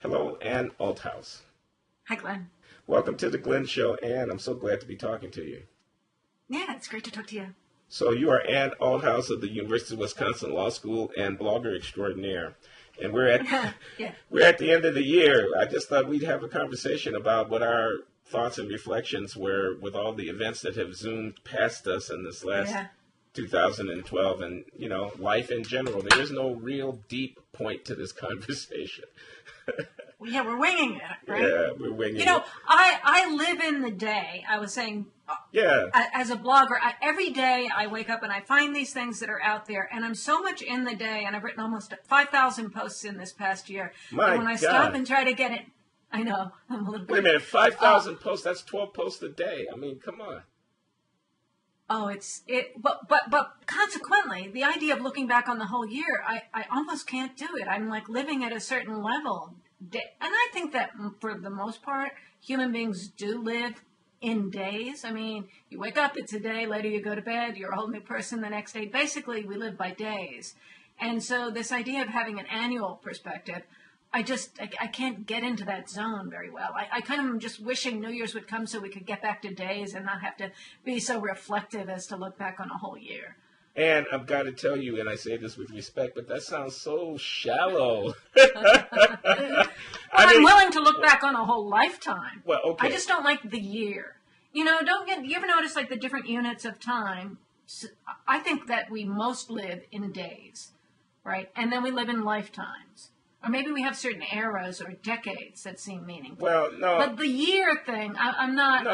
Hello, Ann Althouse. Hi, Glenn. Welcome to the Glenn Show, Ann. I'm so glad to be talking to you. Yeah, it's great to talk to you. So you are Ann Althouse of the University of Wisconsin Law School and blogger extraordinaire. And we're at Yeah. we're at the end of the year. I just thought we'd have a conversation about what our thoughts and reflections were with all the events that have zoomed past us in this last 2012 and, life in general. There is no real deep point to this conversation. Yeah, we're winging it, right? Yeah, we're winging it. I live in the day. I was saying, as a blogger, every day I wake up and I find these things that are out there, and I'm so much in the day, and I've written almost 5,000 posts in this past year. And when I stop and try to get it, I know, I'm a little bit... Wait a minute, 5,000 posts, that's 12 posts a day. I mean, come on. Oh, but consequently, the idea of looking back on the whole year, I almost can't do it. I'm like living at a certain level. And I think that for the most part, human beings do live in days. I mean, you wake up, it's a day, later you go to bed, you're a whole new person the next day. Basically, we live by days. And so this idea of having an annual perspective, I can't get into that zone very well. I kind of am just wishing New Year's would come so we could get back to days and not have to be so reflective as to look back on a whole year. And I've got to tell you, and I say this with respect, but that sounds so shallow. I'm willing to look back on a whole lifetime. Well, okay. I just don't like the year. You ever notice like the different units of time? I think that we most live in days, right? And then we live in lifetimes. Or maybe we have certain eras or decades that seem meaningful. Well, no. But the year thing, I'm not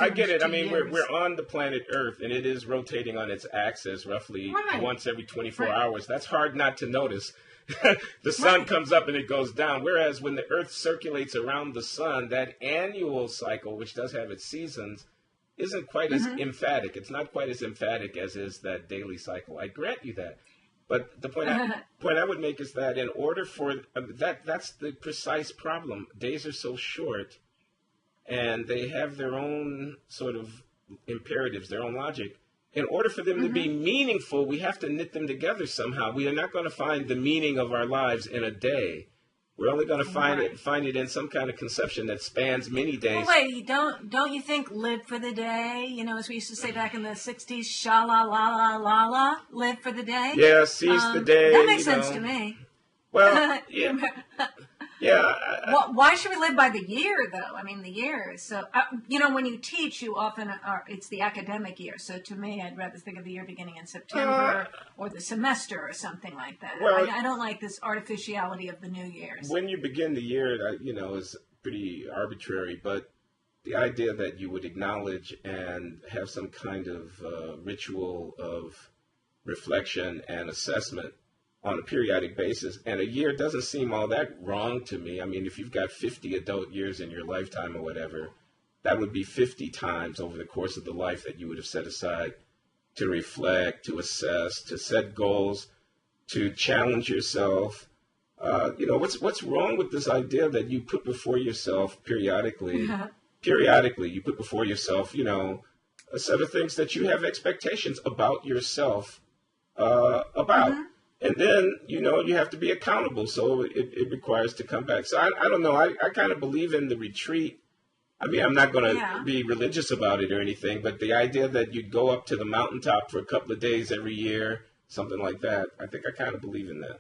I get it. I mean, years. we're on the planet Earth, and it is rotating on its axis roughly once every 24 hours. That's hard not to notice. The sun comes up and it goes down. Whereas when the Earth circulates around the sun, that annual cycle, which does have its seasons, isn't quite as emphatic. It's not quite as emphatic as is that daily cycle. I grant you that. But the point I would make is that in order for that's the precise problem. Days are so short, and they have their own sort of imperatives, their own logic. In order for them to be meaningful, we have to knit them together somehow. We are not going to find the meaning of our lives in a day. We're only going to find it in some kind of conception that spans many days. Well, wait, don't you think live for the day? As we used to say back in the 60s, sha la la la la la, live for the day? Yeah, seize the day. That makes sense to me. Well, yeah. Why should we live by the year, though? I mean, the year. So, when you teach, you often it's the academic year. So, to me, I'd rather think of the year beginning in September or the semester or something like that. Well, I don't like this artificiality of the New Year's. When you begin the year, is pretty arbitrary. But the idea that you would acknowledge and have some kind of ritual of reflection and assessment on a periodic basis, and a year doesn't seem all that wrong to me. I mean, if you've got 50 adult years in your lifetime or whatever, that would be 50 times over the course of the life that you would have set aside to reflect, to assess, to set goals, to challenge yourself. What's wrong with this idea that you put before yourself periodically, you put before yourself, a set of things that you have expectations about yourself about. And then, you have to be accountable. So it requires to come back. So I don't know. I kind of believe in the retreat. I mean, I'm not going to be religious about it or anything, but the idea that you'd go up to the mountaintop for a couple of days every year, something like that, I think I kind of believe in that.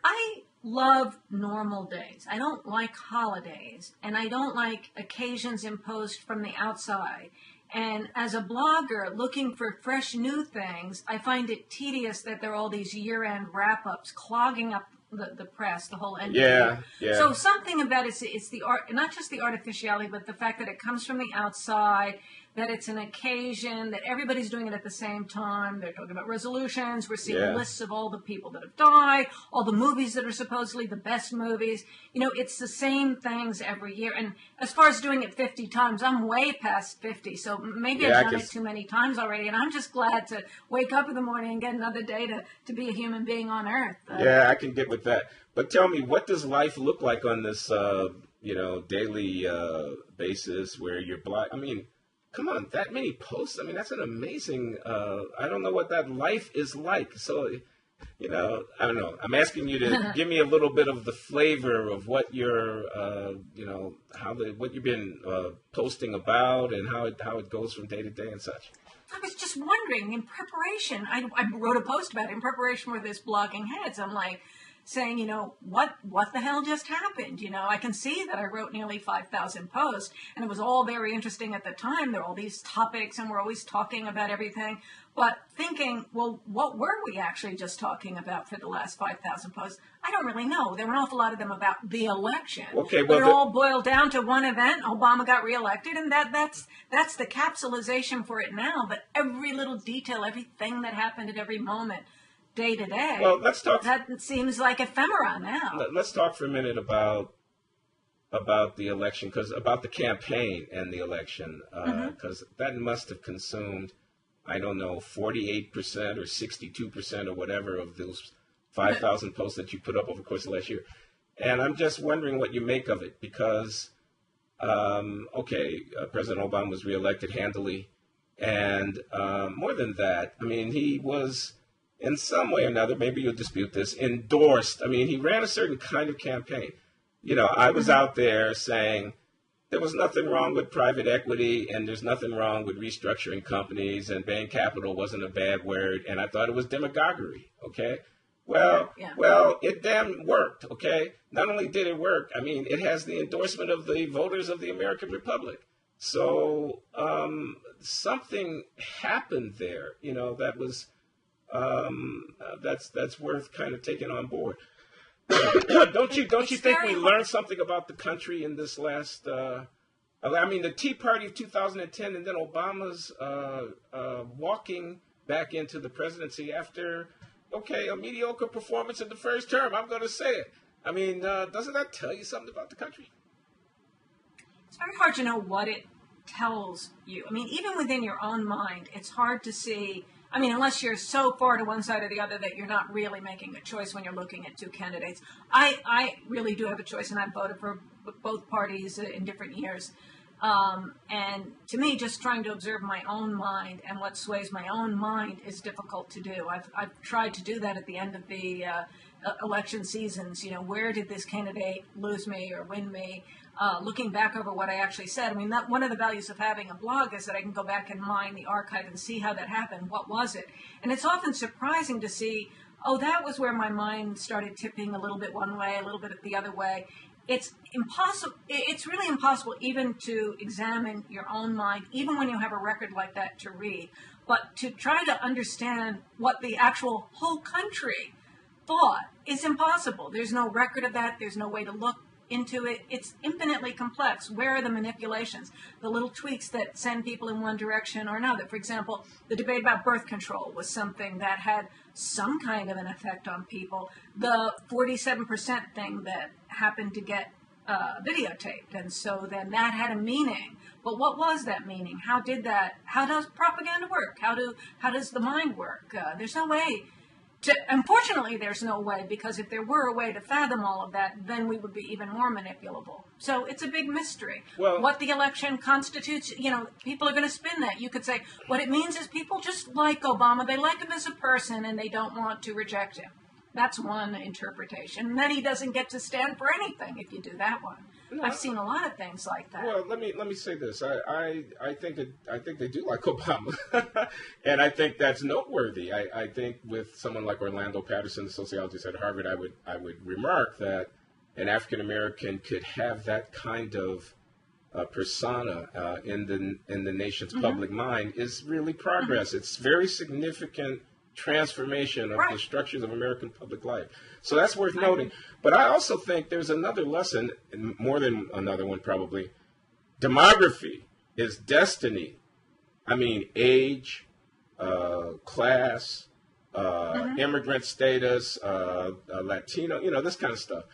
I love normal days. I don't like holidays, and I don't like occasions imposed from the outside. And as a blogger looking for fresh new things, I find it tedious that there are all these year-end wrap-ups clogging up the press, the whole end of the year. Yeah. So something about it's the art, not just the artificiality, but the fact that it comes from the outside, that it's an occasion, that everybody's doing it at the same time. They're talking about resolutions. We're seeing lists of all the people that have died, all the movies that are supposedly the best movies. It's the same things every year. And as far as doing it 50 times, I'm way past 50. So maybe I've done it too many times already. And I'm just glad to wake up in the morning and get another day to be a human being on Earth. Yeah, I can get with that. But tell me, what does life look like on this, daily basis where you're blind? I mean, come on, that many posts? I mean, that's an amazing, I don't know what that life is like. So I don't know. I'm asking you to give me a little bit of the flavor of what you're, what you've been posting about and how it goes from day to day and such. I was just wondering, in preparation, I wrote a post about it in preparation for this Blogging Heads. I'm like saying, what the hell just happened? I can see that I wrote nearly 5,000 posts, and it was all very interesting at the time. There were all these topics, and we're always talking about everything. But thinking, well, what were we actually just talking about for the last 5,000 posts? I don't really know. There were an awful lot of them about the election. Okay, well, but it all boiled down to one event. Obama got reelected, and that's the capsulization for it now. But every little detail, everything that happened at every moment, day to day. Well, let's talk. That seems like ephemera now. Let's talk for a minute about the election, about the campaign and the election, because that must have consumed, I don't know, 48% or 62% or whatever of those 5,000 posts that you put up over the course of last year. And I'm just wondering what you make of it, because, President Obama was reelected handily. And more than that, I mean, he was, in some way or another, maybe you'll dispute this, endorsed. I mean, he ran a certain kind of campaign. I was out there saying there was nothing wrong with private equity, and there's nothing wrong with restructuring companies, and bank capital wasn't a bad word, and I thought it was demagoguery, okay? Well, it damn worked, okay? Not only did it work, I mean, it has the endorsement of the voters of the American Republic. So something happened there, that was that's worth kind of taking on board. Don't you think we learned something about the country in this last? The Tea Party of 2010, and then Obama's walking back into the presidency after a mediocre performance in the first term. I'm going to say it. I mean, doesn't that tell you something about the country? It's very hard to know what it tells you. I mean, even within your own mind, it's hard to see. I mean, unless you're so far to one side or the other that you're not really making a choice when you're looking at two candidates. I really do have a choice, and I've voted for both parties in different years. And to me, just trying to observe my own mind and what sways my own mind is difficult to do. I've tried to do that at the end of the election seasons. Where did this candidate lose me or win me? Looking back over what I actually said. I mean, one of the values of having a blog is that I can go back and mine the archive and see how that happened. What was it? And it's often surprising to see, that was where my mind started tipping a little bit one way, a little bit the other way. It's impossible. It's really impossible even to examine your own mind, even when you have a record like that to read. But to try to understand what the actual whole country thought is impossible. There's no record of that. There's no way to look into it. It's infinitely complex. Where are the manipulations, the little tweaks that send people in one direction or another? For example, the debate about birth control was something that had some kind of an effect on people. The 47% thing that happened to get videotaped, and so then that had a meaning. But what was that meaning? How does propaganda work? How does the mind work? There's no way. Unfortunately, there's no way, because if there were a way to fathom all of that, then we would be even more manipulable. So it's a big mystery. Well, what the election constitutes, people are going to spin that. You could say what it means is people just like Obama. They like him as a person, and they don't want to reject him. That's one interpretation. And then he doesn't get to stand for anything if you do that one. No, I've seen a lot of things like that. Well, let me say this. I think they do like Obama, and I think that's noteworthy. I think with someone like Orlando Patterson, the sociologist at Harvard, I would remark that an African American could have that kind of persona in the nation's public mind is really progress. It's very significant transformation of the structures of American public life. So that's worth noting. But I also think there's another lesson, more than another one probably. Demography is destiny. I mean, age, class, immigrant status, Latino, this kind of stuff.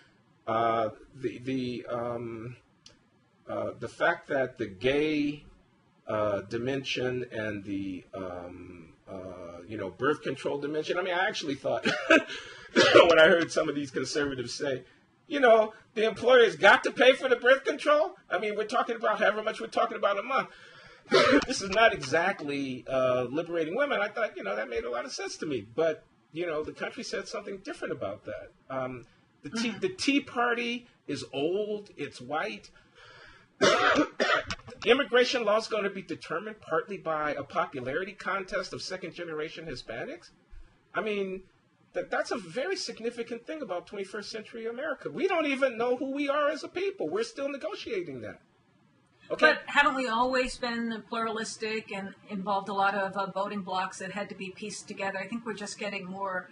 The fact that the gay dimension and the birth control dimension. I mean, I actually thought when I heard some of these conservatives say, the employer's got to pay for the birth control. I mean, we're talking about however much we're talking about a month. This is not exactly liberating women. I thought, that made a lot of sense to me. But the country said something different about that. The Tea Party is old. It's white. Immigration law is going to be determined partly by a popularity contest of second-generation Hispanics. I mean, that's a very significant thing about 21st century America. We don't even know who we are as a people. We're still negotiating that. Okay. But haven't we always been pluralistic and involved a lot of voting blocks that had to be pieced together? I think we're just getting more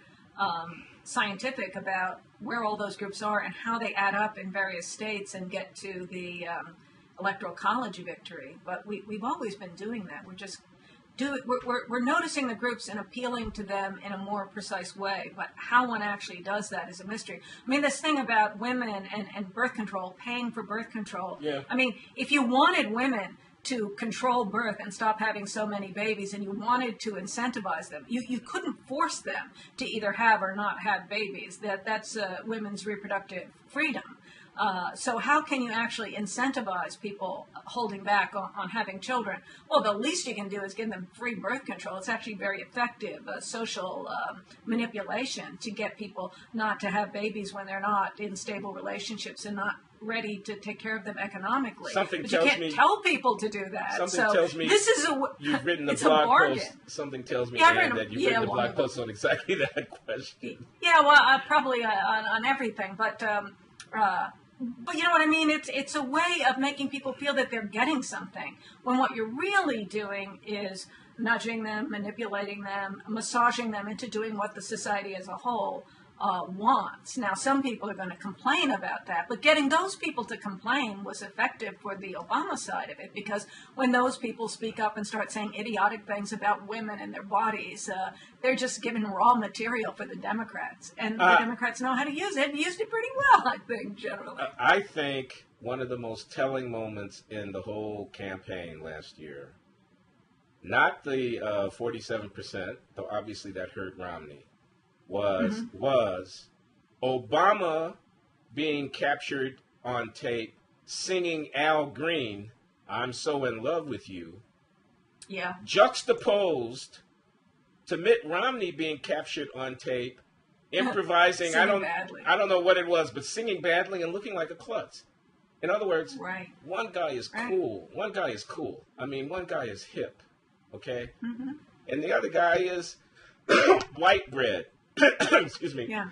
scientific about where all those groups are and how they add up in various states and get to the electoral college victory. But we've always been doing that. We're noticing the groups and appealing to them in a more precise way, but how one actually does that is a mystery. I mean, this thing about women and birth control, paying for birth control. Yeah. I mean, if you wanted women to control birth and stop having so many babies and you wanted to incentivize them, you couldn't force them to either have or not have babies. That's women's reproductive freedom. So how can you actually incentivize people holding back on having children? Well, the least you can do is give them free birth control. It's actually very effective social manipulation to get people not to have babies when they're not in stable relationships and not ready to take care of them economically. Something but tells you can't me tell people to do that. Something tells me this is you've written a it's blog a bargain. post. Something tells me, Yeah, Ann, that you've written a blog post on exactly that question. Yeah, well, probably on everything, but you know what I mean? It's a way of making people feel that they're getting something, when what you're really doing is nudging them, manipulating them, massaging them into doing what the society as a whole wants. Now, some people are going to complain about that, but getting those people to complain was effective for the Obama side of it, because when those people speak up and start saying idiotic things about women and their bodies, they're just giving raw material for the Democrats. And the Democrats know how to use it, and used it pretty well, I think, generally. I think one of the most telling moments in the whole campaign last year, not the 47%, though obviously that hurt Romney, was Obama being captured on tape singing Al Green, "I'm So in Love with You," Yeah. juxtaposed to Mitt Romney being captured on tape improvising. I don't know what it was, but singing badly and looking like a klutz. In other words, Right. one guy is cool. One guy is cool. I mean, one guy is hip, okay? And the other guy is white bread. Excuse me. Yeah.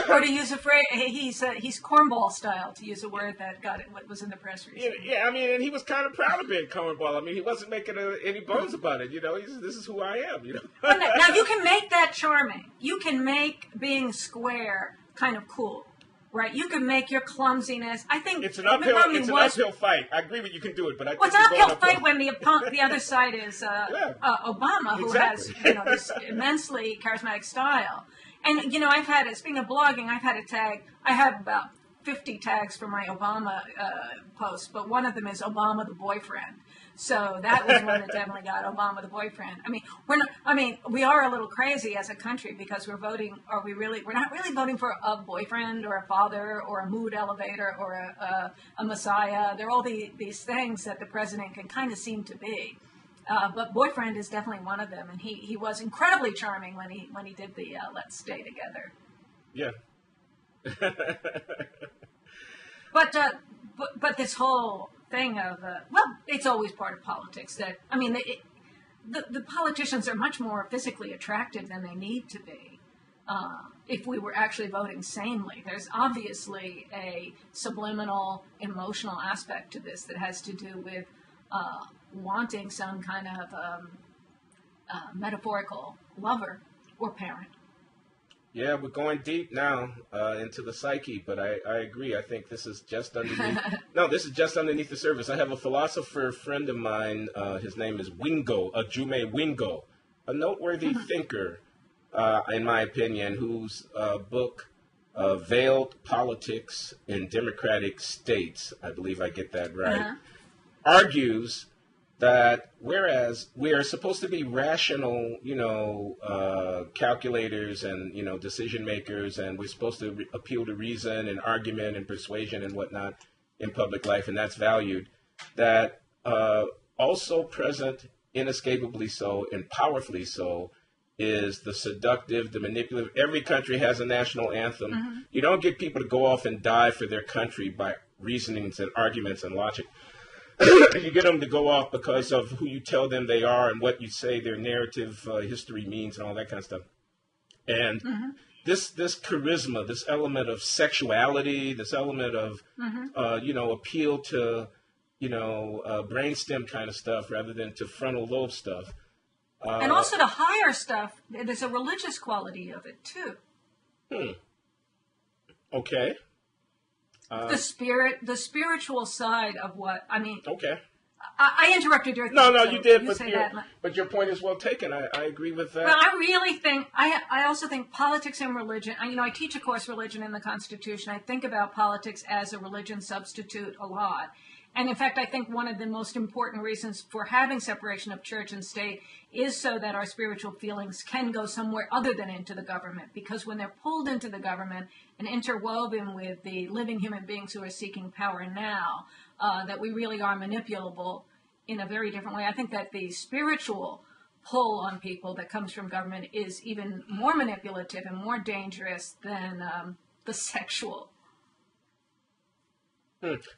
Or to use a phrase, he's cornball style, to use a word that got it. What was in the press recently. Yeah, I mean, and he was kind of proud of being cornball. I mean, he wasn't making any bones about it. This is who I am. Now you can make that charming. You can make being square kind of cool, right? You can make your clumsiness. I think it's an uphill fight. I agree with you can do it, but it's an uphill fight when the other side is Obama, who has this immensely charismatic style. And, I've had it, speaking of blogging, I've had a tag. I have about 50 tags for my Obama posts, but one of them is Obama the boyfriend. So that was one that definitely got Obama the boyfriend. I mean, we are a little crazy as a country because we're not really voting for a boyfriend or a father or a mood elevator or a messiah. They're all these things that the president can kind of seem to be. But boyfriend is definitely one of them, and he was incredibly charming when he did the Let's Stay Together. Yeah. But this whole thing of it's always part of politics. That the politicians are much more physically attractive than they need to be. If we were actually voting sanely, there's obviously a subliminal emotional aspect to this that has to do with wanting some kind of metaphorical lover or parent. Yeah, we're going deep now into the psyche, but I agree. I think this is just underneath. This is just underneath the surface. I have a philosopher friend of mine. His name is Jume Wingo, a noteworthy thinker, in my opinion, whose book, Veiled Politics in Democratic States, I believe I get that right, argues that whereas we are supposed to be rational, calculators and, decision makers, and we're supposed to appeal to reason and argument and persuasion and whatnot in public life, and that's valued, that also present, inescapably so and powerfully so, is the seductive, the manipulative. Every country has a national anthem. You don't get people to go off and die for their country by reasonings and arguments and logic. You get them to go off because of who you tell them they are and what you say their narrative history means and all that kind of stuff. And this charisma, this element of sexuality, this element of appeal to brainstem kind of stuff rather than to frontal lobe stuff. And also the higher stuff, there's a religious quality of it too. Okay. The spiritual side of what I mean. Okay. I interrupted your. No, so you did, but your point is well taken. I agree with that. Well, I really think I also think politics and religion. I teach a course, religion in the Constitution. I think about politics as a religion substitute a lot. And in fact, I think one of the most important reasons for having separation of church and state is so that our spiritual feelings can go somewhere other than into the government. Because when they're pulled into the government and interwoven with the living human beings who are seeking power now, that we really are manipulable in a very different way. I think that the spiritual pull on people that comes from government is even more manipulative and more dangerous than the sexual.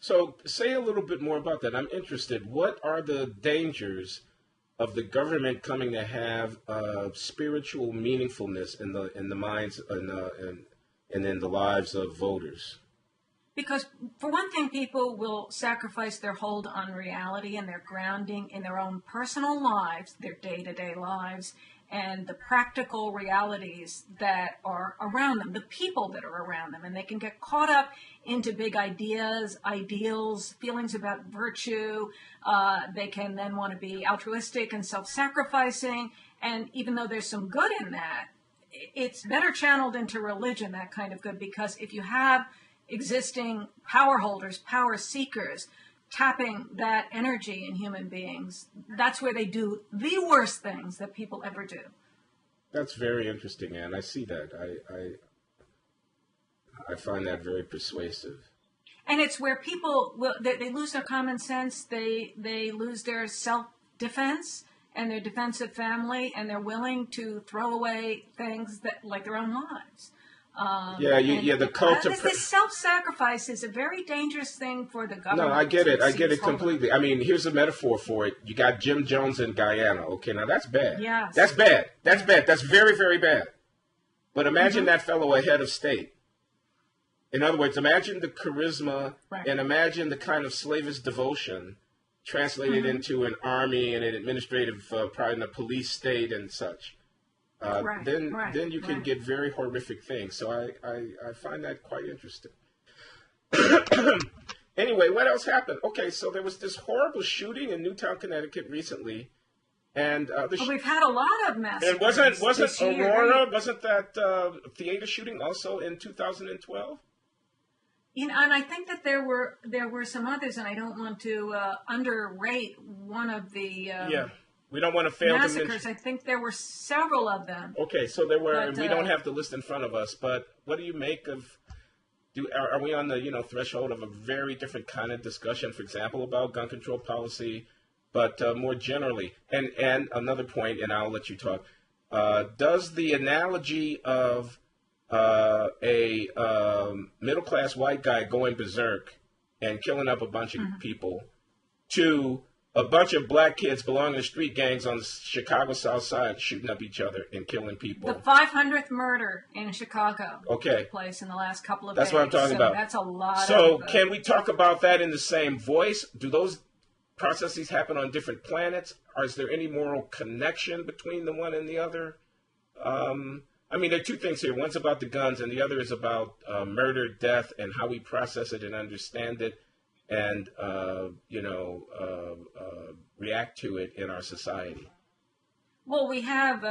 So say a little bit more about that. I'm interested. What are the dangers of the government coming to have spiritual meaningfulness in the minds and in the lives of voters? Because for one thing, people will sacrifice their hold on reality and their grounding in their own personal lives, their day-to-day lives, and the practical realities that are around them, the people that are around them. And they can get caught up into big ideas, ideals, feelings about virtue. They can then want to be altruistic and self-sacrificing. And even though there's some good in that, it's better channeled into religion, that kind of good, because if you have existing power holders, power seekers, tapping that energy in human beings, that's where they do the worst things that people ever do. That's very interesting, Anne. I see that. I find that very persuasive. And it's where people they lose their common sense, they lose their self-defense and their defense of family, and they're willing to throw away things that like their own lives. The cult of this self-sacrifice is a very dangerous thing for the government. No, I get it. I get it completely. I mean, here's a metaphor for it. You got Jim Jones in Guyana. Okay, now that's bad. Yes. That's bad. That's bad. That's very, very bad. But imagine that fellow a head of state. In other words, imagine the charisma and imagine the kind of slavish devotion translated into an army and an administrative, probably in a police state and such. Then you can get very horrific things. So I find that quite interesting. Anyway, what else happened? Okay, so there was this horrible shooting in Newtown, Connecticut recently, and we've had a lot of massacres. And wasn't Aurora? Wasn't that theater shooting also in 2012? And I think that there were some others, and I don't want to underrate one of the. We don't want to fail massacres. To mention. I think there were several of them. Okay, so there were, and we don't have the list in front of us, but what do you make of, are we on the, threshold of a very different kind of discussion, for example, about gun control policy, but more generally, and another point, and I'll let you talk, does the analogy of a middle-class white guy going berserk and killing up a bunch of people to a bunch of black kids belonging to street gangs on the Chicago South Side shooting up each other and killing people. The 500th murder in Chicago took place in the last couple of days. That's what I'm talking about. That's a lot. So can we talk about that in the same voice? Do those processes happen on different planets? Or is there any moral connection between the one and the other? I mean, there are two things here. One's about the guns and the other is about murder, death, and how we process it and understand it. And, react to it in our society? Well, we have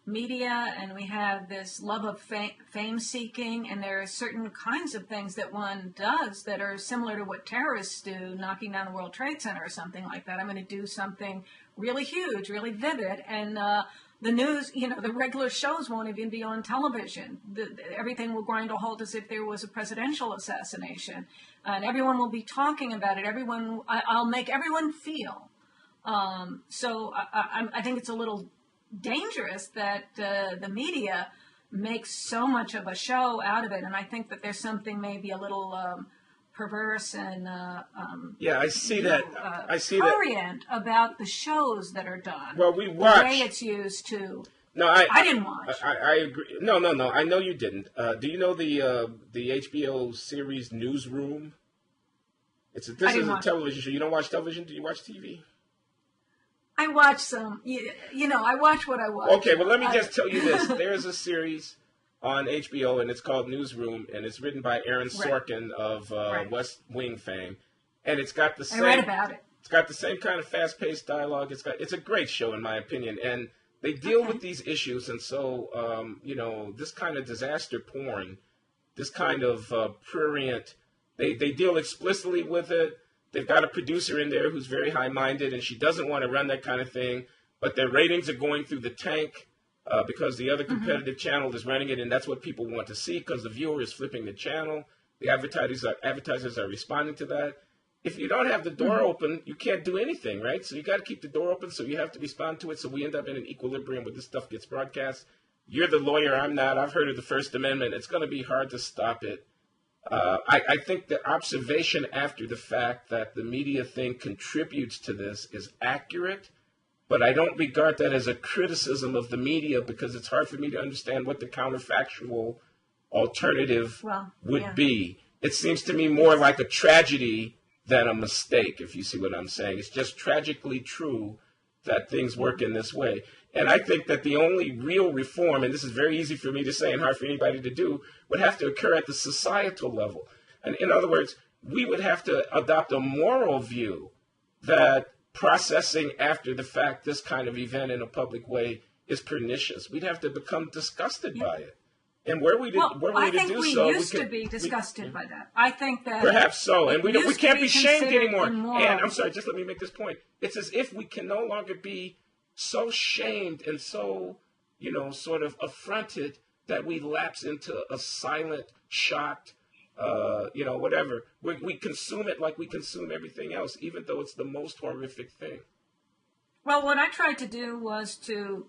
media and we have this love of fame seeking, and there are certain kinds of things that one does that are similar to what terrorists do, knocking down the World Trade Center or something like that. I'm going to do something really huge, really vivid, and the news, the regular shows won't even be on television. Everything will grind to a halt as if there was a presidential assassination. And everyone will be talking about it. I'll make everyone feel. So I think it's a little dangerous that the media makes so much of a show out of it, and I think that there's something maybe a little perverse and yeah, I see that. I see prurient about the shows that are done. Well, we the watch. way it's used to. No, I didn't watch. I agree. No. I know you didn't. Do you know the HBO series Newsroom? This is a television show. You don't watch television? Do you watch TV? I watch some. You know, I watch what I watch. Okay, well, let me just tell you this. There's a series on HBO, and it's called Newsroom, and it's written by Aaron Sorkin of West Wing fame, and it's got the same. I read about it. It's got the same kind of fast-paced dialogue. It's a great show, in my opinion, and they deal with these issues, and so this kind of disaster porn, this kind of prurient, they deal explicitly with it. They've got a producer in there who's very high-minded, and she doesn't want to run that kind of thing, but their ratings are going through the tank because the other competitive channel is running it, and that's what people want to see because the viewer is flipping the channel. The advertisers are responding to that. If you don't have the door open, you can't do anything, right? So you got to keep the door open, so you have to respond to it, so we end up in an equilibrium where this stuff gets broadcast. You're the lawyer, I'm not. I've heard of the First Amendment. It's going to be hard to stop it. I think the observation after the fact that the media thing contributes to this is accurate, but I don't regard that as a criticism of the media because it's hard for me to understand what the counterfactual alternative would be. It seems to me more like a tragedy than a mistake, if you see what I'm saying. It's just tragically true that things work in this way. And I think that the only real reform, and this is very easy for me to say and hard for anybody to do, would have to occur at the societal level. And in other words, we would have to adopt a moral view that processing after the fact this kind of event in a public way is pernicious. We'd have to become disgusted by it. And I think we used to be disgusted by that. I think that perhaps so, and we can't be shamed anymore. And I'm sorry, just let me make this point. It's as if we can no longer be so shamed and so, sort of affronted that we lapse into a silent, shocked, whatever. We consume it like we consume everything else, even though it's the most horrific thing. Well, what I tried to do was to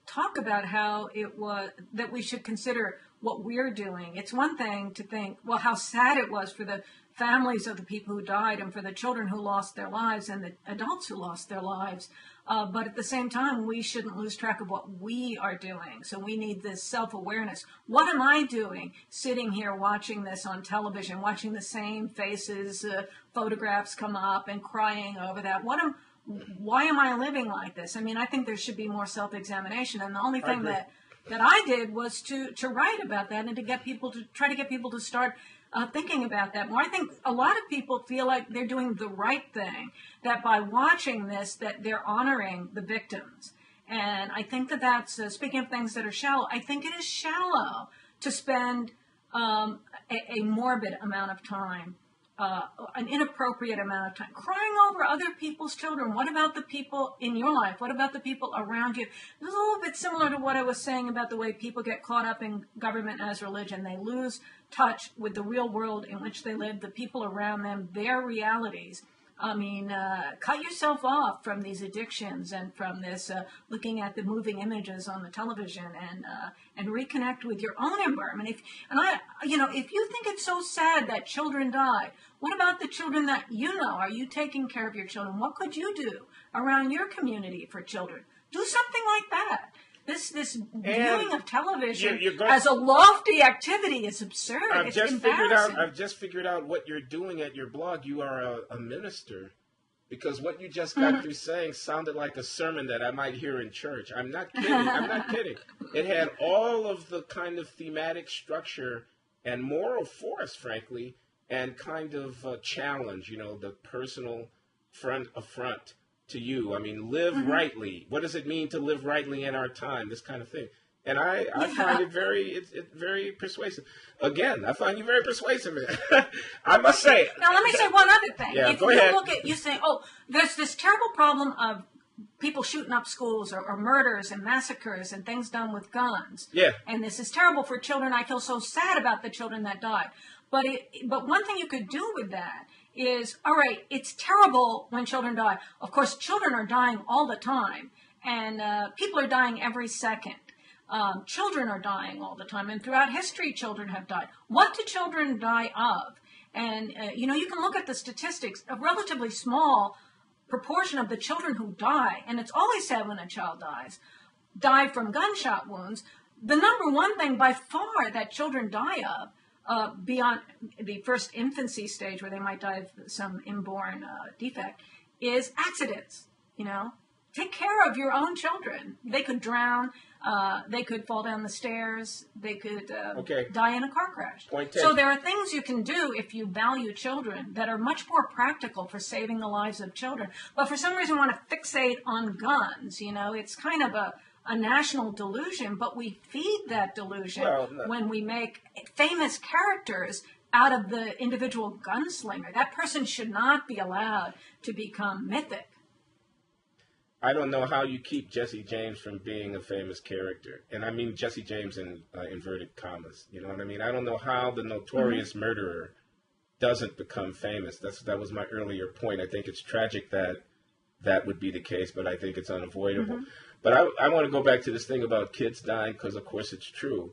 talk about how it was that we should consider what we're doing. It's one thing to think, well, how sad it was for the families of the people who died and for the children who lost their lives and the adults who lost their lives. But at the same time, we shouldn't lose track of what we are doing. So we need this self-awareness. What am I doing sitting here watching this on television, watching the same faces, photographs come up and crying over that? Why am I living like this? I mean, I think there should be more self-examination. And the only thing that I did was to write about that and to try to get people to start thinking about that more. I think a lot of people feel like they're doing the right thing, that by watching this, that they're honoring the victims. And I think that's, speaking of things that are shallow, I think it is shallow to spend a morbid amount of time, an inappropriate amount of time, crying over other people's children. What about the people in your life? What about the people around you? It's a little bit similar to what I was saying about the way people get caught up in government as religion. They lose touch with the real world in which they live, the people around them, their realities. I mean, cut yourself off from these addictions and from this looking at the moving images on the television, and reconnect with your own environment. If you think it's so sad that children died, what about the children that you know? Are you taking care of your children? What could you do around your community for children? Do something like that. This viewing of television as a lofty activity is absurd. I've just figured out what you're doing at your blog. You are a minister, because what you just got through saying sounded like a sermon that I might hear in church. I'm not kidding. It had all of the kind of thematic structure and moral force, frankly, and kind of challenge. The personal affront to you. I mean, live rightly. What does it mean to live rightly in our time? This kind of thing. And I find it very persuasive. Again, I find you very persuasive. I must say. Now, let me say one other thing. Yeah, go ahead. You say, there's this terrible problem of people shooting up schools or murders and massacres and things done with guns. Yeah. And this is terrible for children. I feel so sad about the children that died. But one thing you could do with that is, all right, it's terrible when children die. Of course, children are dying all the time. and people are dying every second. Children are dying all the time, and throughout history, children have died. What do children die of? And, you know, you can look at the statistics. A relatively small proportion of the children who die, and it's always sad when a child dies, die from gunshot wounds. The number one thing by far that children die of, beyond the first infancy stage where they might die of some inborn defect, is accidents, you know. Take care of your own children. They could drown. They could fall down the stairs. They could die in a car crash. So there are things you can do if you value children that are much more practical for saving the lives of children. But for some reason, we want to fixate on guns. You know, it's kind of a national delusion, but we feed that delusion when we make famous characters out of the individual gunslinger. That person should not be allowed to become mythic. I don't know how you keep Jesse James from being a famous character. And I mean Jesse James in inverted commas. You know what I mean? I don't know how the notorious murderer doesn't become famous. That was my earlier point. I think it's tragic that that would be the case, but I think it's unavoidable. But I want to go back to this thing about kids dying because, of course, it's true.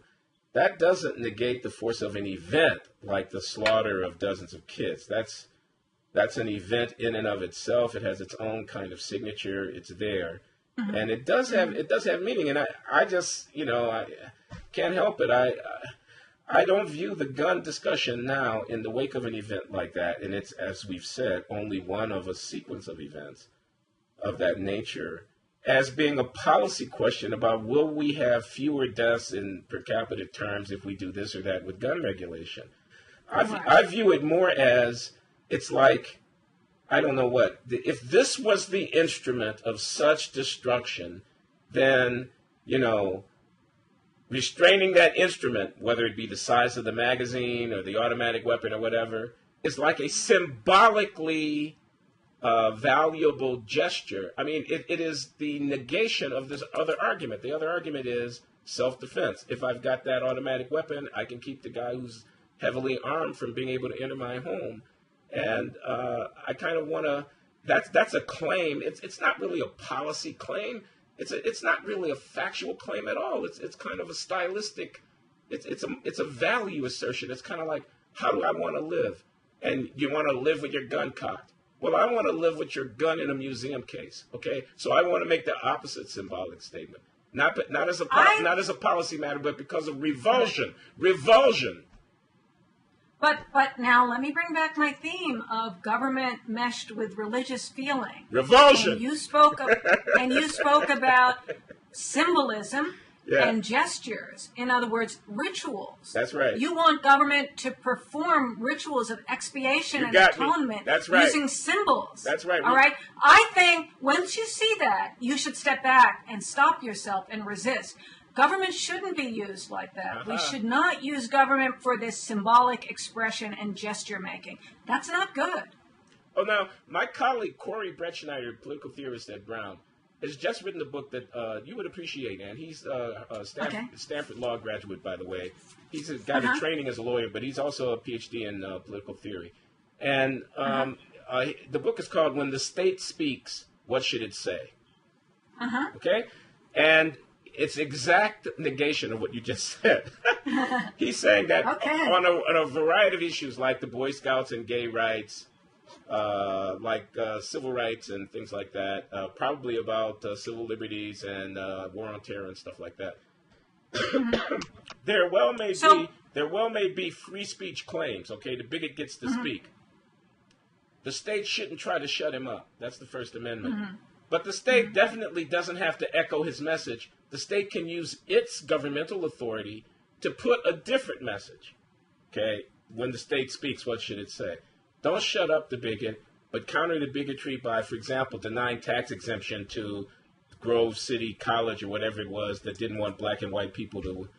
That doesn't negate the force of an event like the slaughter of dozens of kids. That's an event in and of itself. It has its own kind of signature. It's there. And it does have meaning. And I just, you know, I can't help it. I don't view the gun discussion now in the wake of an event like that. And it's, as we've said, only one of a sequence of events of that nature as being a policy question about will we have fewer deaths in per capita terms if we do this or that with gun regulation. I view it more as it's like, I don't know what, if this was the instrument of such destruction, then, you know, restraining that instrument, whether it be the size of the magazine or the automatic weapon or whatever, is like a symbolically valuable gesture. I mean, it is the negation of this other argument. The other argument is self-defense. If I've got that automatic weapon, I can keep the guy who's heavily armed from being able to enter my home. And I kind of want to. That's a claim. It's not really a policy claim. It's not really a factual claim at all. It's kind of a stylistic. It's a value assertion. It's kind of like, how do I want to live? And you want to live with your gun cocked. Well, I want to live with your gun in a museum case. Okay, so I want to make the opposite symbolic statement. Not as a policy matter, but because of revulsion. Revulsion. But now let me bring back my theme of government meshed with religious feeling. Revulsion. And you spoke about symbolism and gestures. In other words, rituals. That's right. You want government to perform rituals of expiation and atonement using symbols. That's right. All right? I think once you see that, you should step back and stop yourself and resist. Government shouldn't be used like that. We should not use government for this symbolic expression and gesture making. That's not good. Oh, now, my colleague, Corey Brettschneider, political theorist at Brown, has just written a book that you would appreciate, Ann. He's a Stanford Law graduate, by the way. He's got a training as a lawyer, but he's also a PhD in political theory. And the book is called When the State Speaks, What Should It Say? Okay? And it's exact negation of what you just said. He's saying that on a variety of issues like the Boy Scouts and gay rights, like civil rights and things like that, probably about civil liberties and war on terror and stuff like that. There well may be free speech claims. Okay, the bigot gets to speak. The state shouldn't try to shut him up. That's the First Amendment. But the state definitely doesn't have to echo his message. The state can use its governmental authority to put a different message. Okay? When the state speaks, what should it say? Don't shut up the bigot, but counter the bigotry by, for example, denying tax exemption to Grove City College or whatever it was that didn't want black and white people to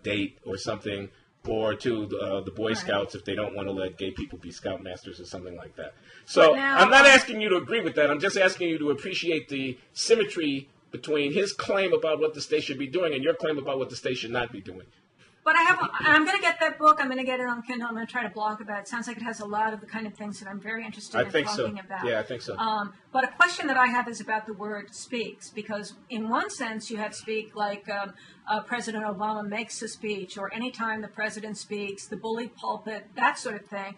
date or something, or to the Boy Scouts if they don't want to let gay people be scoutmasters or something like that. So I'm not asking you to agree with that. I'm just asking you to appreciate the symmetry between his claim about what the state should be doing and your claim about what the state should not be doing. But I'm going to get that book. I'm going to get it on Kindle. I'm going to try to blog about it. It sounds like it has a lot of the kind of things that I'm very interested in talking about. Yeah, I think so. But a question that I have is about the word speaks, because in one sense you have speak like President Obama makes a speech, or anytime the president speaks, the bully pulpit, that sort of thing.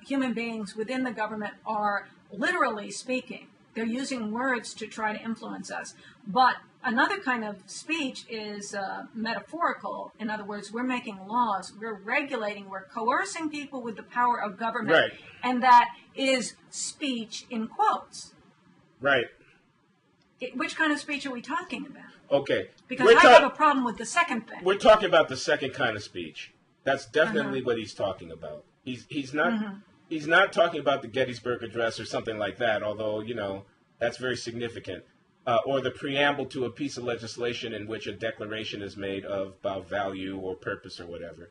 Human beings within the government are literally speaking. They're using words to try to influence us. But another kind of speech is metaphorical. In other words, we're making laws, we're regulating, we're coercing people with the power of government. Right. And that is speech in quotes. Right. Which kind of speech are we talking about? Okay. Because I have a problem with the second thing. We're talking about the second kind of speech. That's definitely what he's talking about. He's not... He's not talking about the Gettysburg Address or something like that, although, that's very significant. Or the preamble to a piece of legislation in which a declaration is made about value or purpose or whatever.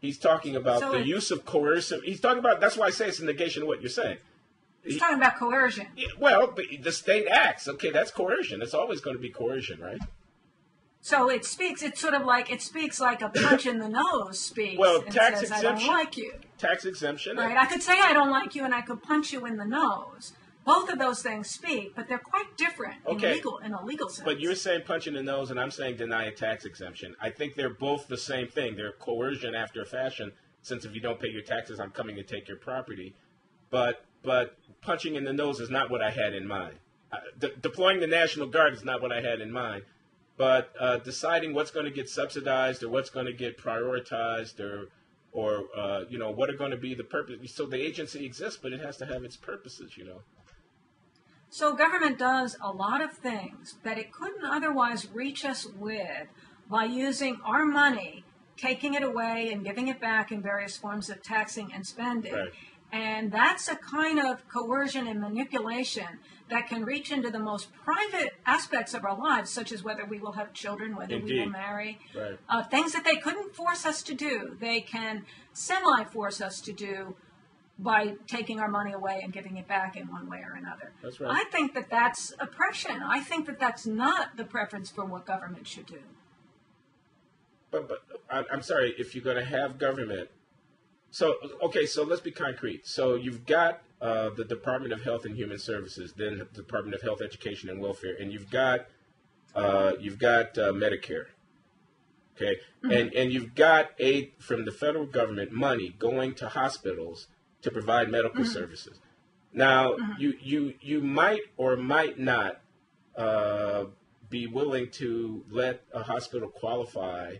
He's talking about the use of coercive... He's talking about... That's why I say it's a negation of what you're saying. He's talking about coercion. Well, the state acts. Okay, that's coercion. It's always going to be coercion, right? So it speaks like a punch in the nose speaks. Well, and tax says, exemption. I don't like you. Tax exemption. Right. I could say I don't like you and I could punch you in the nose. Both of those things speak, but they're quite different in a legal sense. But you're saying punch in the nose and I'm saying deny a tax exemption. I think they're both the same thing. They're coercion after a fashion, since if you don't pay your taxes, I'm coming to take your property. But punching in the nose is not what I had in mind. Deploying the National Guard is not what I had in mind. But deciding what's going to get subsidized or what's going to get prioritized or what are going to be the purpose. So the agency exists, but it has to have its purposes, So government does a lot of things that it couldn't otherwise reach us with by using our money, taking it away and giving it back in various forms of taxing and spending. Right. And that's a kind of coercion and manipulation that can reach into the most private aspects of our lives, such as whether we will have children, whether we will marry, things that they couldn't force us to do. They can semi-force us to do by taking our money away and giving it back in one way or another. That's right. I think that that's oppression. I think that that's not the preference for what government should do. But I'm sorry, if you're going to have government... So let's be concrete. So you've got the Department of Health and Human Services, then the Department of Health, Education, and Welfare, and you've got Medicare, okay, and you've got aid from the federal government, money going to hospitals to provide medical services. Now you might or might not be willing to let a hospital qualify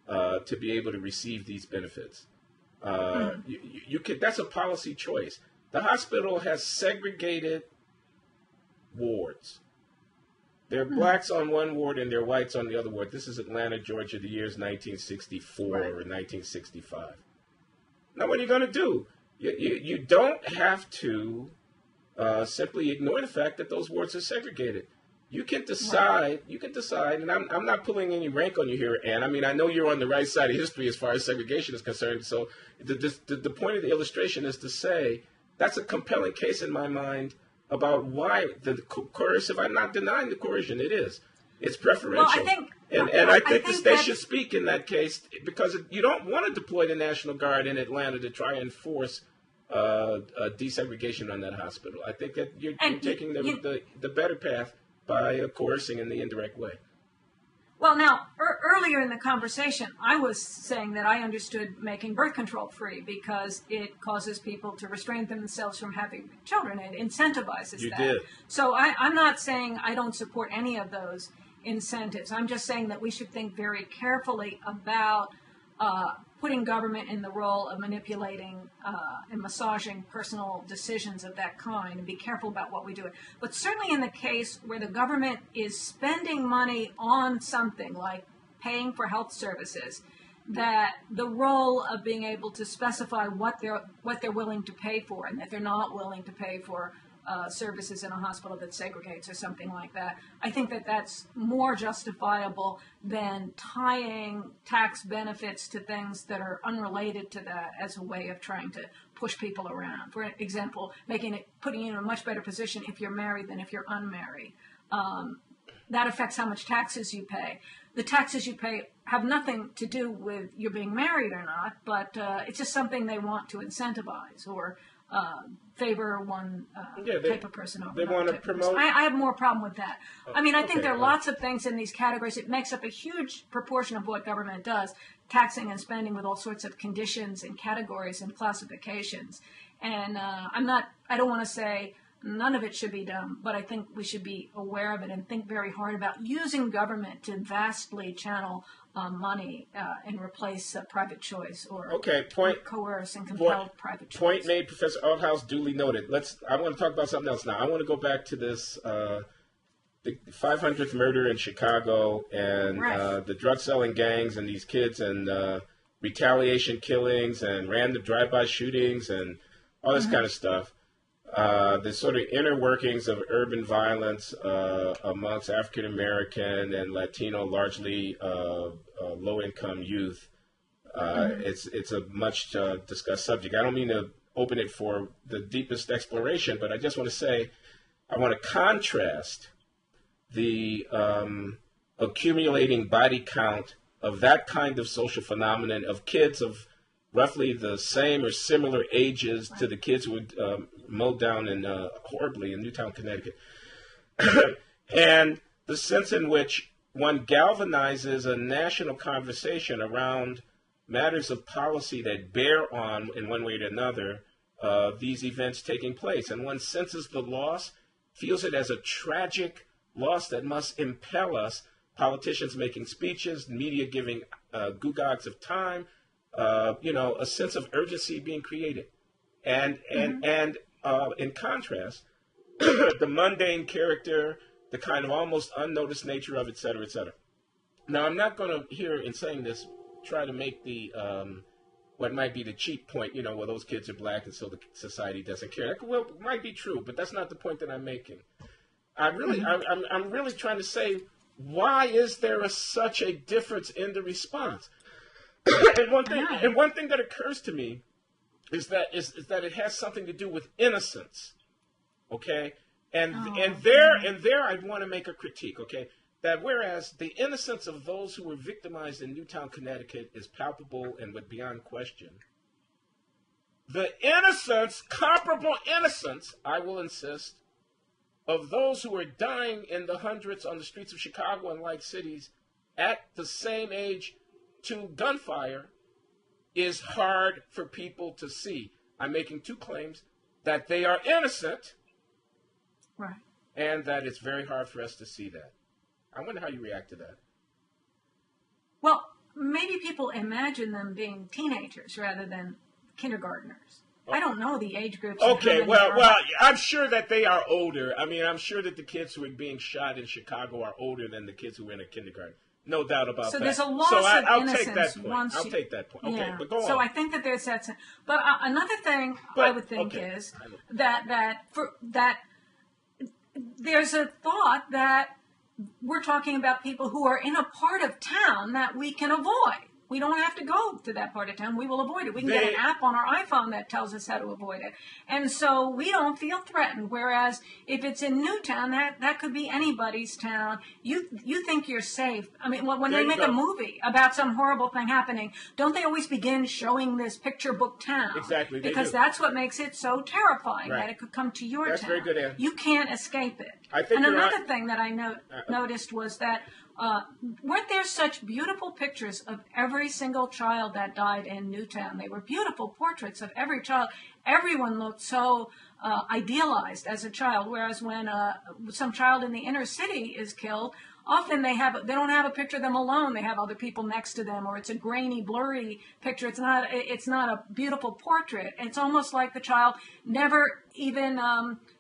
to be able to receive these benefits. You could. That's a policy choice. The hospital has segregated wards. There are blacks on one ward and there are whites on the other ward. This is Atlanta, Georgia, the years 1964 or 1965. Now, what are you going to do? You don't have to simply ignore the fact that those wards are segregated. You can decide, and I'm not pulling any rank on you here, Ann. I mean, I know you're on the right side of history as far as segregation is concerned. So the point of the illustration is to say that's a compelling case in my mind about why the coercive, I'm not denying the coercion, it is. It's preferential. Well, I think the state should speak in that case, because you don't want to deploy the National Guard in Atlanta to try and force desegregation on that hospital. I think that you're taking the better path by coercing in the indirect way. Well, now, earlier in the conversation, I was saying that I understood making birth control free because it causes people to restrain themselves from having children. It incentivizes that. You did. So I'm not saying I don't support any of those incentives. I'm just saying that we should think very carefully about putting government in the role of manipulating and massaging personal decisions of that kind, and be careful about what we do. But certainly in the case where the government is spending money on something like paying for health services, that the role of being able to specify what they're willing to pay for, and that they're not willing to pay for services in a hospital that segregates or something like that. I think that that's more justifiable than tying tax benefits to things that are unrelated to that as a way of trying to push people around. For example, putting you in a much better position if you're married than if you're unmarried. that affects how much taxes you pay. The taxes you pay have nothing to do with you being married or not, but it's just something they want to incentivize or favor one type of person over they want to promote. I have more problem with that. I mean, I think there are well. lots of things in these categories. It makes up a huge proportion of what government does, taxing and spending with all sorts of conditions and categories and classifications. And I don't want to say none of it should be done, but I think we should be aware of it and think very hard about using government to vastly channel money and replace private choice or coerce and compel private choice. Point made, Professor Althouse, duly noted. I want to talk about something else now. I want to go back to this, the 500th murder in Chicago and the drug-selling gangs and these kids and retaliation killings and random drive-by shootings and all this kind of stuff. The sort of inner workings of urban violence amongst African American and Latino, largely low-income youth. It's a much discussed subject. I don't mean to open it for the deepest exploration, but I just want to say I want to contrast the accumulating body count of that kind of social phenomenon of kids of roughly the same or similar ages to the kids who were mowed down horribly in Newtown, Connecticut. And the sense in which one galvanizes a national conversation around matters of policy that bear on, in one way or another, these events taking place. And one senses the loss, feels it as a tragic loss that must impel us, politicians making speeches, media giving googogs of time, a sense of urgency being created. And in contrast, the mundane character, the kind of almost unnoticed nature of it, et cetera, et cetera. Now, I'm not going to, here in saying this, try to make the, what might be the cheap point, well, those kids are black and so the society doesn't care. Well, it might be true, but that's not the point that I'm making. I'm really trying to say, why is there such a difference in the response? And one thing that occurs to me is that it has something to do with innocence, okay? And there I want to make a critique, okay? That whereas the innocence of those who were victimized in Newtown, Connecticut is palpable and beyond question, the innocence, comparable innocence, I will insist, of those who are dying in the hundreds on the streets of Chicago and like cities at the same age to gunfire is hard for people to see. I'm making two claims: that they are innocent, right, and that it's very hard for us to see that. I wonder how you react to that. Well, maybe people imagine them being teenagers rather than kindergartners. I don't know the age groups. Okay, well, I'm sure that they are older. I mean, I'm sure that the kids who are being shot in Chicago are older than the kids who were in a kindergarten. No doubt about that. So there's a loss of innocence. I'll take that point. Okay, yeah. But go on. So I think that there's that. But another thing I would think is that there's a thought that we're talking about people who are in a part of town that we can avoid. We don't have to go to that part of town. We will avoid it. We can get an app on our iPhone that tells us how to avoid it. And so we don't feel threatened. Whereas if it's in Newtown, that could be anybody's town. You think you're safe. I mean, when they make a movie about some horrible thing happening, don't they always begin showing this picture book town? Exactly. Because that's what makes it so terrifying, that it could come to your town. That's very good, Ann. You can't escape it. I think and another thing that I noticed was that weren't there such beautiful pictures of every single child that died in Newtown? They were beautiful portraits of every child. Everyone looked so idealized as a child, whereas when some child in the inner city is killed, often they don't have a picture of them alone. They have other people next to them, or it's a grainy, blurry picture. It's not a beautiful portrait. It's almost like the child never even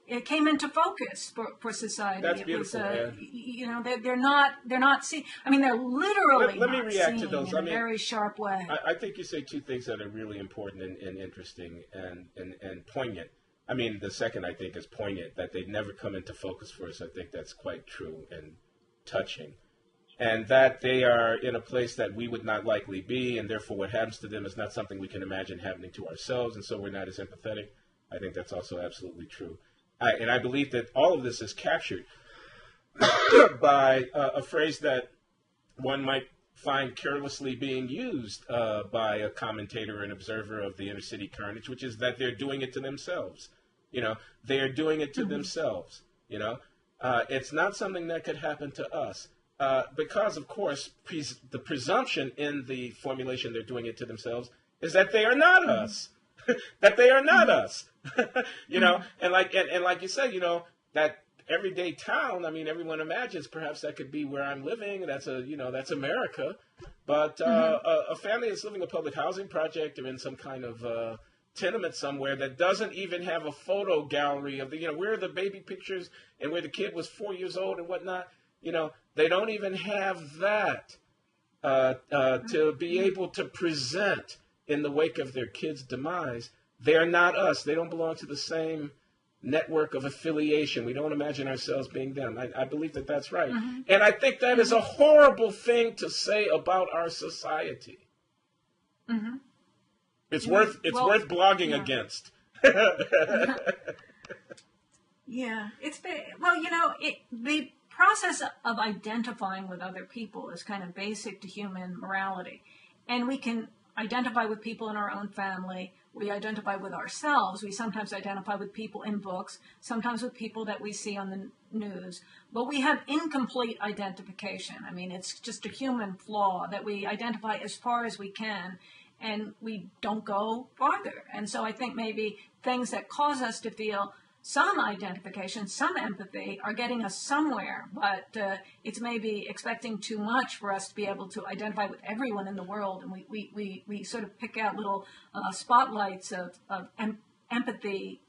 it came into focus for society. That's beautiful. They're not seen. I mean, they're literally let me react to those. in a very sharp way. I think you say two things that are really important and interesting and poignant. I mean, the second I think is poignant, that they've never come into focus for us. I think that's quite true and touching. And that they are in a place that we would not likely be, and therefore what happens to them is not something we can imagine happening to ourselves, and so we're not as empathetic. I think that's also absolutely true. I believe that all of this is captured by a phrase that one might find carelessly being used by a commentator and observer of the inner city carnage, which is that they're doing it to themselves. They are doing it to themselves. It's not something that could happen to us. Because, of course, the presumption in the formulation they're doing it to themselves is that they are not us. That they are not us. And like you said, that everyday town, I mean, everyone imagines perhaps that could be where I'm living. That's that's America. But a family that's living in a public housing project or in some kind of tenement somewhere that doesn't even have a photo gallery of where are the baby pictures and where the kid was 4 years old and whatnot. They don't even have that to be able to present in the wake of their kid's demise. They are not us. They don't belong to the same network of affiliation. We don't imagine ourselves being them. I believe that that's right. And I think that is a horrible thing to say about our society. It's worth blogging against. Yeah, the process of identifying with other people is kind of basic to human morality. And we can identify with people in our own family. We identify with ourselves. We sometimes identify with people in books, sometimes with people that we see on the news. But we have incomplete identification. I mean, it's just a human flaw that we identify as far as we can, and we don't go farther. And so I think maybe things that cause us to feel some identification, some empathy are getting us somewhere, but it's maybe expecting too much for us to be able to identify with everyone in the world. And we sort of pick out little spotlights of empathy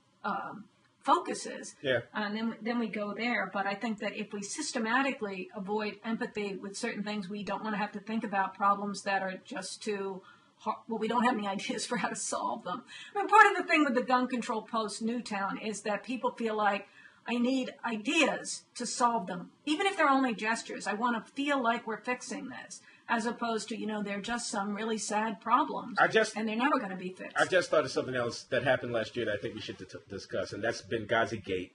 focuses, and then we go there. But I think that if we systematically avoid empathy with certain things, we don't want to have to think about problems that are just too we don't have any ideas for how to solve them. I mean, part of the thing with the gun control post Newtown is that people feel like I need ideas to solve them. Even if they're only gestures, I want to feel like we're fixing this, as opposed to, they're just some really sad problems, and they're never going to be fixed. I just thought of something else that happened last year that I think we should discuss, and that's Benghazi Gate.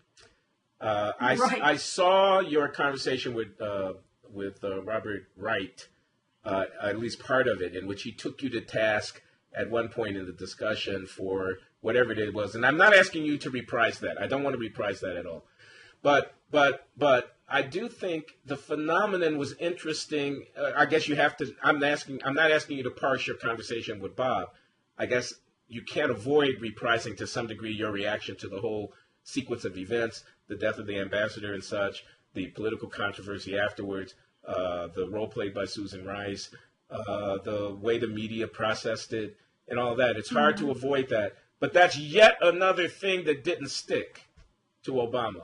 I saw your conversation with Robert Wright, at least part of it, in which he took you to task at one point in the discussion for whatever it was. And I'm not asking you to reprise that. I don't want to reprise that at all. But I do think the phenomenon was interesting. I guess you have to. I'm not asking you to parse your conversation with Bob. I guess you can't avoid reprising to some degree your reaction to the whole sequence of events, the death of the ambassador and such, the political controversy afterwards. The role played by Susan Rice, the way the media processed it, and all that. It's hard to avoid that. But that's yet another thing that didn't stick to Obama.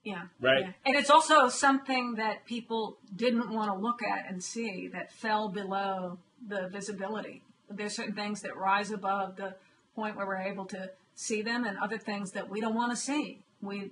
Yeah. Right? Yeah. And it's also something that people didn't want to look at and see that fell below the visibility. There's certain things that rise above the point where we're able to see them, and other things that we don't want to see. We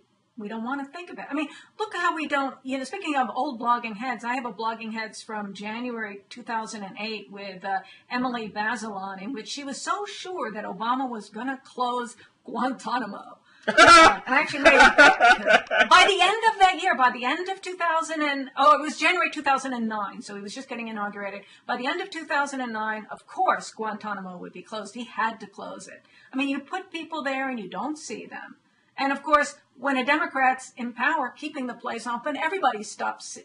don't want to think about it. I mean, look how we don't, speaking of old blogging heads, I have a blogging heads from January 2008 with Emily Bazelon, in which she was so sure that Obama was going to close Guantanamo. And I actually made by the end of that year, by the end of it was January 2009, so he was just getting inaugurated. By the end of 2009, of course, Guantanamo would be closed. He had to close it. I mean, you put people there and you don't see them. And of course, when a Democrat's in power, keeping the place open, everybody stops.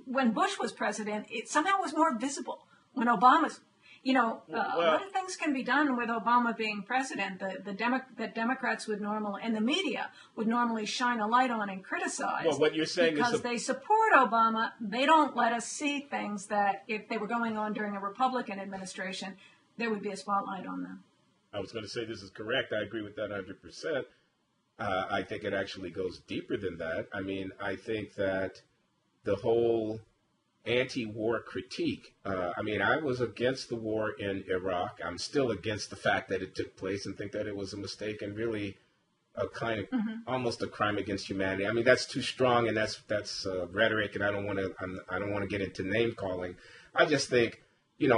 When Bush was president, it somehow was more visible. When Obama's, a lot of things can be done with Obama being president that Democrats would normally, and the media would normally shine a light on and criticize. Well, what you're saying because they support Obama, they don't let us see things that if they were going on during a Republican administration, there would be a spotlight on them. I was going to say this is correct. I agree with that 100%. I think it actually goes deeper than that. I mean, I think that the whole anti-war critique, I was against the war in Iraq. I'm still against the fact that it took place and think that it was a mistake and really a kind of almost a crime against humanity. I mean, that's too strong, and that's rhetoric, and I don't want to get into name calling. I just think,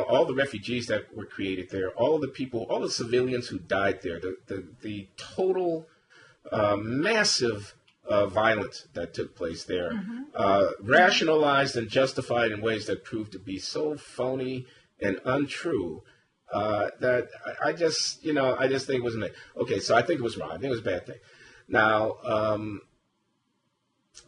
all the refugees that were created there, all of the people, all the civilians who died there, the total massive violence that took place there, rationalized and justified in ways that proved to be so phony and untrue that I just, I just think it was okay. So I think it was wrong. I think it was a bad thing. Now,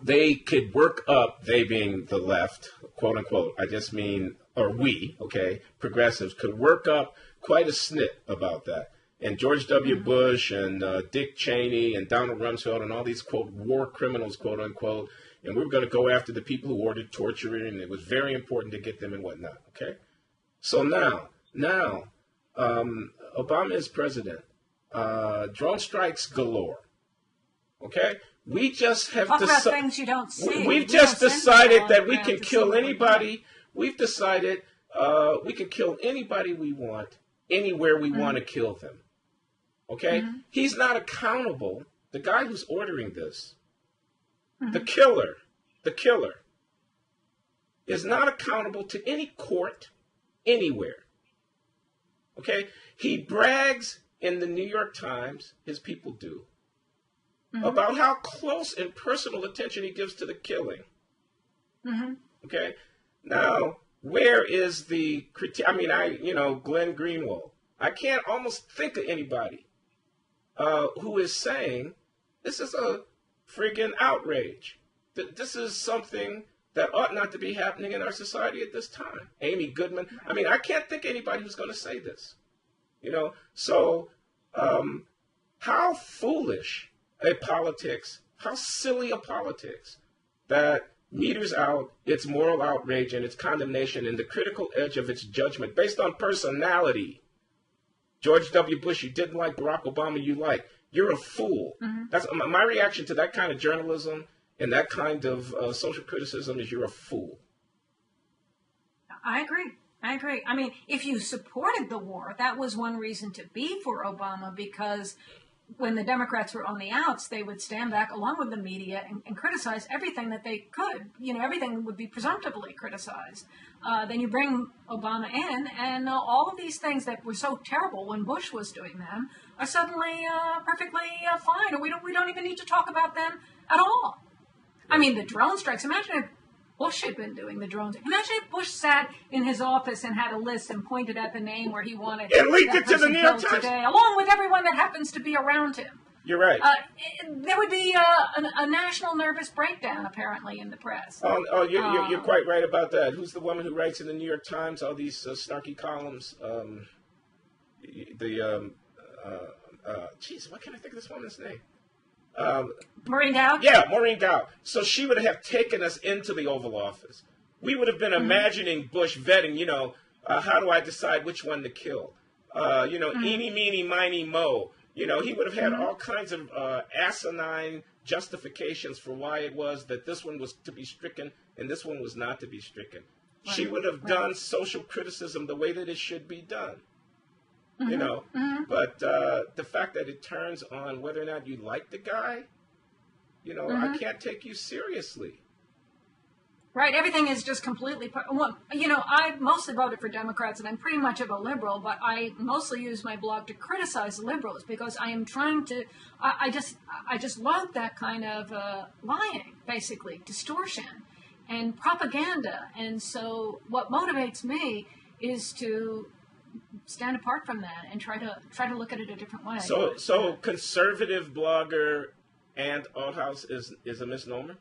they could work up, they being the left, quote unquote, I just mean, or we, okay, progressives, could work up quite a snit about that. And George W. Bush and Dick Cheney and Donald Rumsfeld and all these, quote, war criminals, quote unquote, and we were going to go after the people who ordered torture, and it was very important to get them and whatnot, okay? So now, Obama is president. Drone strikes galore, okay? We just have decided. Things you don't see. We've just decided that we can kill anybody. We've decided we can kill anybody we want, anywhere we want to kill them. Okay? He's not accountable. The guy who's ordering this, the killer, is not accountable to any court anywhere. Okay? He brags in the New York Times, his people do, about how close and personal attention he gives to the killing. Okay? Now, where is the critique? I mean, Glenn Greenwald. I can't almost think of anybody who is saying this is a friggin' outrage. This is something that ought not to be happening in our society at this time. Amy Goodman. I mean, I can't think of anybody who's going to say this. So how foolish a politics, how silly a politics that meters out its moral outrage and its condemnation and the critical edge of its judgment based on personality. George W. Bush, you didn't like. Barack Obama, you like. You're a fool. That's my reaction to that kind of journalism and that kind of social criticism is you're a fool. I agree. I mean, if you supported the war, that was one reason to be for Obama, because when the Democrats were on the outs, they would stand back along with the media and criticize everything that they could. Everything would be presumptively criticized. Then you bring Obama in, and all of these things that were so terrible when Bush was doing them are suddenly perfectly fine, or we don't even need to talk about them at all. I mean, the drone strikes. Imagine if Bush had been doing the drones. Imagine if Bush sat in his office and had a list and pointed at the name where he wanted and leaked it to the New York Times today, along with everyone that happens to be around him. You're right. There would be a national nervous breakdown, apparently, in the press. You're quite right about that. Who's the woman who writes in the New York Times all these snarky columns? Why can't I think of this woman's name? Maureen Dow? Yeah, Maureen Dow. So she would have taken us into the Oval Office. We would have been imagining Bush vetting, how do I decide which one to kill? Eeny, meeny, miny, mo. He would have had all kinds of asinine justifications for why it was that this one was to be stricken and this one was not to be stricken. Right. She would have done social criticism the way that it should be done. But the fact that it turns on whether or not you like the guy, I can't take you seriously. Right, everything is just completely. I mostly voted for Democrats, and I'm pretty much of a liberal. But I mostly use my blog to criticize liberals because I am trying to. I just love that kind of lying, basically distortion and propaganda. And so, what motivates me is to stand apart from that and try to look at it a different way. So conservative blogger and Althouse is a misnomer?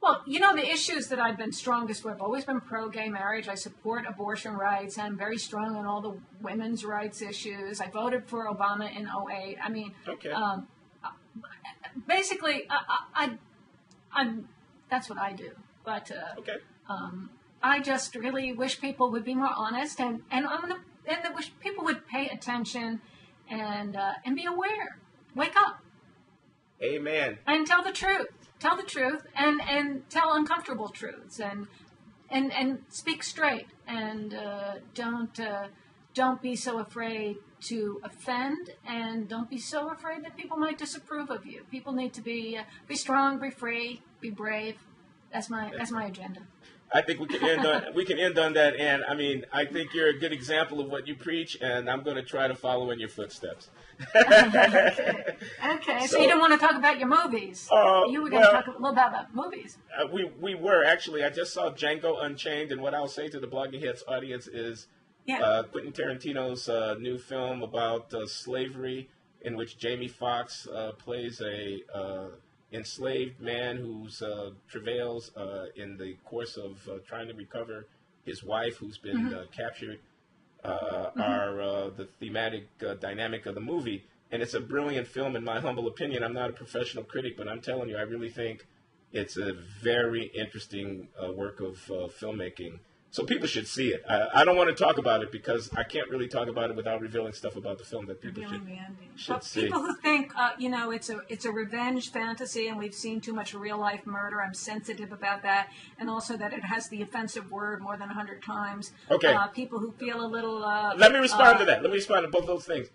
Well, the issues that I've been strongest with, I've always been pro-gay marriage. I support abortion rights. I'm very strong on all the women's rights issues. I voted for Obama in 2008. I mean, okay. Basically, I'm that's what I do. But okay. I just really wish people would be more honest, and I wish people would pay attention and be aware. Wake up. Amen. And tell the truth. Tell the truth and tell uncomfortable truths and speak straight and don't be so afraid to offend, and don't be so afraid that people might disapprove of you. People need to be strong, be free, be brave. That's my agenda. I think we can end on that. And I mean, I think you're a good example of what you preach, and I'm going to try to follow in your footsteps. Okay. So you didn't want to talk about your movies. You were going to talk a little about movies. We were actually. I just saw Django Unchained, and what I'll say to the Blogging Hits audience is Quentin Tarantino's new film about slavery, in which Jamie Foxx plays a enslaved man who's travails in the course of trying to recover his wife who's been captured are the thematic dynamic of the movie. And it's a brilliant film in my humble opinion. I'm not a professional critic, but I'm telling you, I really think it's a very interesting work of filmmaking. So people should see it. I don't want to talk about it because I can't really talk about it without revealing stuff about the film that people should see. People who think, it's a revenge fantasy and we've seen too much real life murder, I'm sensitive about that, and also that it has the offensive word more than 100 times. Okay. People who feel a little. Let me respond to that. Let me respond to both those things.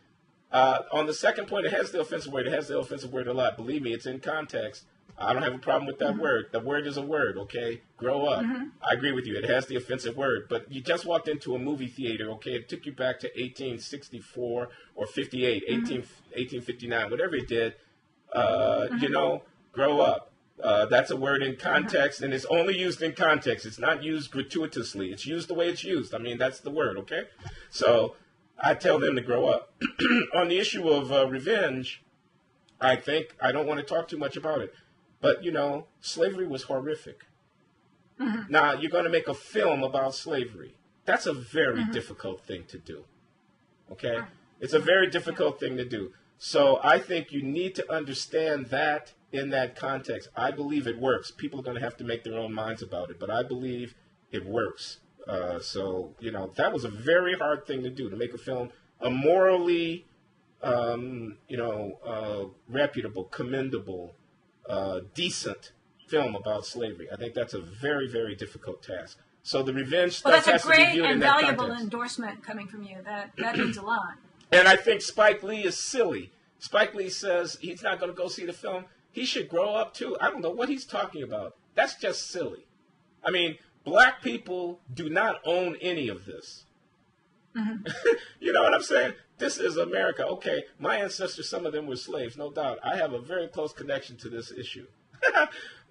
On the second point, it has the offensive word. It has the offensive word a lot. Believe me, it's in context. I don't have a problem with that word. The word is a word, okay? Grow up. I agree with you. It has the offensive word. But you just walked into a movie theater, okay? It took you back to 1864 or 58, 1859, whatever it did. Grow up. That's a word in context, and it's only used in context. It's not used gratuitously. It's used the way it's used. I mean, that's the word, okay? So I tell them to grow up. On the issue of revenge, I think I don't want to talk too much about it. But, slavery was horrific. Now, you're going to make a film about slavery. That's a very difficult thing to do. Okay? It's a very difficult thing to do. So I think you need to understand that in that context. I believe it works. People are going to have to make their own minds about it. But I believe it works. That was a very hard thing to do, to make a film, a morally, reputable, commendable, decent film about slavery. I think that's a very, very difficult task. So the revenge stuff has to be viewed in that context. Well, that's a great and valuable endorsement coming from you. That means a lot. And I think Spike Lee is silly. Spike Lee says he's not going to go see the film. He should grow up, too. I don't know what he's talking about. That's just silly. I mean, black people do not own any of this. You know what I'm saying? This is America. Okay, my ancestors, some of them were slaves, no doubt. I have a very close connection to this issue.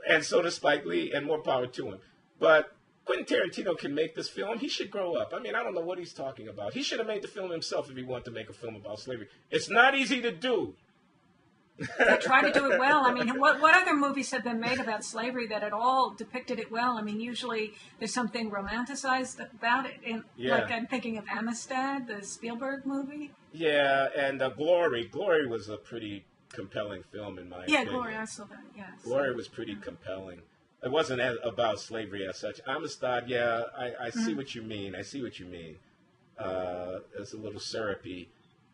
And so does Spike Lee, and more power to him. But Quentin Tarantino can make this film. He should grow up. I mean, I don't know what he's talking about. He should have made the film himself if he wanted to make a film about slavery. It's not easy to do. They try to do it well. I mean, what other movies have been made about slavery that at all depicted it well? I mean, usually there's something romanticized about it. Like I'm thinking of Amistad, the Spielberg movie. Yeah, and Glory. Glory was a pretty compelling film in my opinion. Yeah, Glory, I saw that, yes. Glory was pretty compelling. It wasn't about slavery as such. Amistad, I see what you mean. I see what you mean. It's a little syrupy.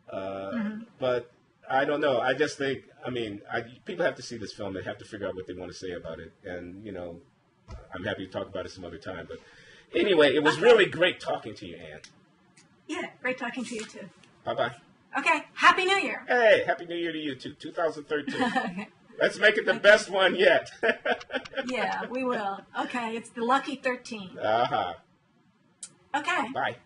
But I don't know. I just think, people have to see this film. They have to figure out what they want to say about it. And, I'm happy to talk about it some other time. But anyway, it was really great talking to you, Ann. Yeah, great talking to you, too. Bye-bye. Okay, Happy New Year. Hey, Happy New Year to you, too. 2013. Okay. Let's make it the best one yet. Yeah, we will. Okay, it's the lucky 13. Uh-huh. Okay. Bye.